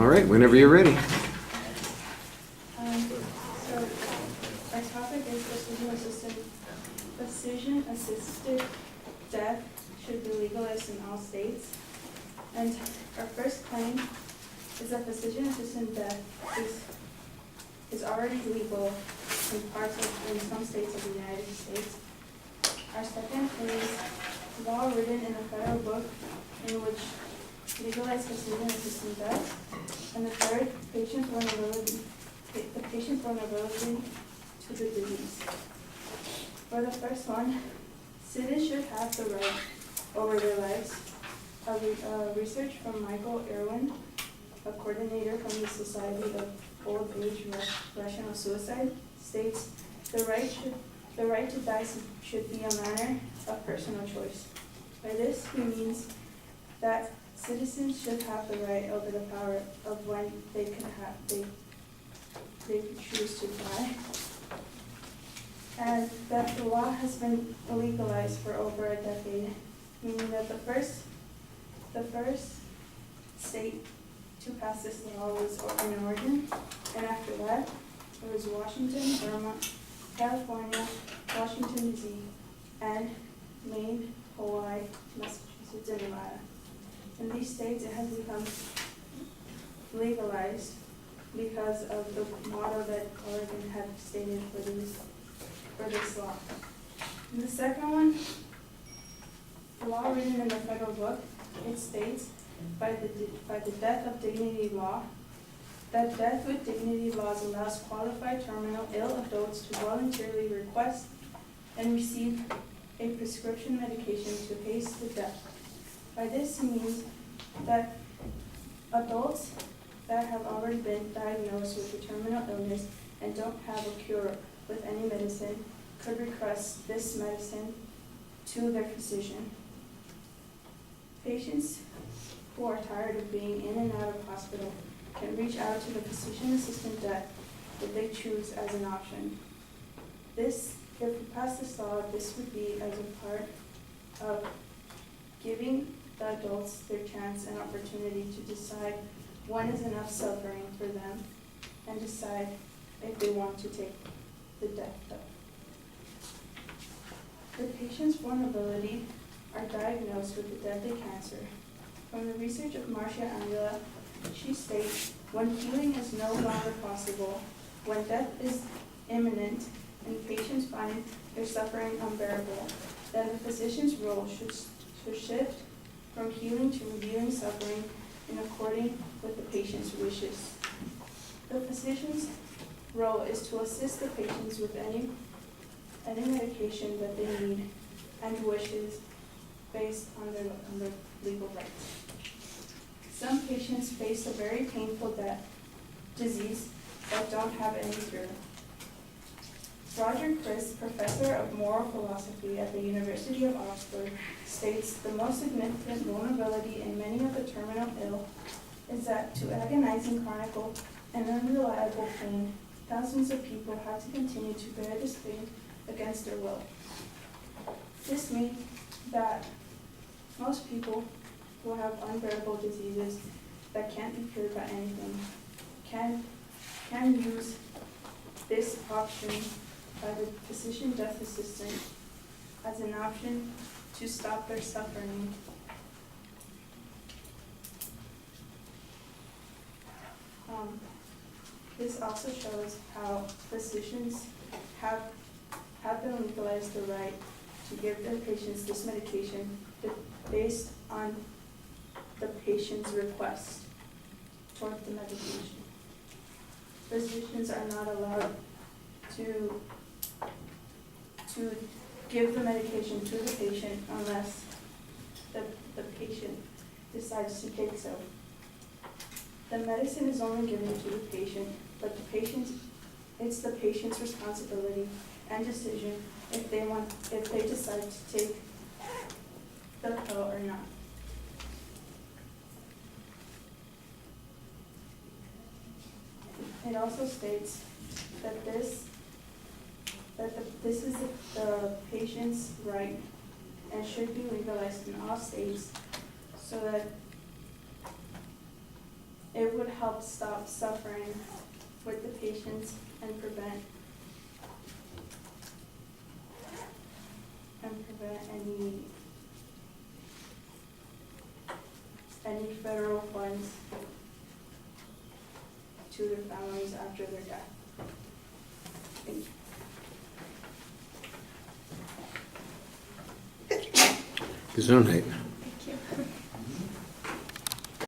All right, whenever you're ready. So our topic is precision-assisted death should be legalized in all states. And our first claim is that precision-assisted death is already legal in some states of the United States. Our second is law written in a federal book in which legalized precision-assisted death. And the third, the patient's vulnerability to the disease. For the first one, citizens should have the right over their lives. Research from Michael Irwin, a coordinator from the Society of Old Age Rational Suicide, states the right to die should be a matter of personal choice. By this, he means that citizens should have the right over the power of when they could choose to die, and that the law has been legalized for over a decade, meaning that the first state to pass this law was in Oregon, and after that it was Washington, Vermont, California, Washington D.C., and Maine, Hawaii, Massachusetts, and Nevada. In these states, it has become legalized because of the motto that Oregon had stated for this law. And the second one, the law written in the federal book, it states, by the death of dignity law, that death with dignity laws allows qualified terminal ill adults to voluntarily request and receive a prescription medication to haste death. By this he means that adults that have already been diagnosed with a terminal illness and don't have a cure with any medicine could request this medicine to their physician. Patients who are tired of being in and out of hospital can reach out to the physician-assisted death if they choose as an option. If we pass this law, this would be as a part of giving the adults their chance and opportunity to decide when is enough suffering for them and decide if they want to take the death though. The patient's vulnerability are diagnosed with a deadly cancer. From the research of Marcia Angela, she states, when healing is no longer possible, when death is imminent, and patients find their suffering unbearable, then the physician's role should shift from healing to relieving suffering in accordance with the patient's wishes. The physician's role is to assist the patients with any medication that they need and wishes based on their legal rights. Some patients face a very painful disease that don't have any cure. Roger Chris, professor of moral philosophy at the University of Oxford, states the most significant vulnerability in many of the terminal ill is that to agonizing chronic and unreliable pain, thousands of people have to continue to bear this pain against their will. This means that most people who have unbearable diseases that can't be cured by anything can use this option by the physician death assistant as an option to stop their suffering. This also shows how physicians have been legalized the right to give their patients this medication based on the patient's request toward the medication. Physicians are not allowed to give the medication to the patient unless the patient decides to take so. The medicine is only given to the patient, but it's the patient's responsibility and decision if they decide to take the pill or not. It also states that this is the patient's right and should be legalized in all states so that It would help stop suffering with the patients and prevent any federal funds to their families after their death. Thank you. Gesundheit.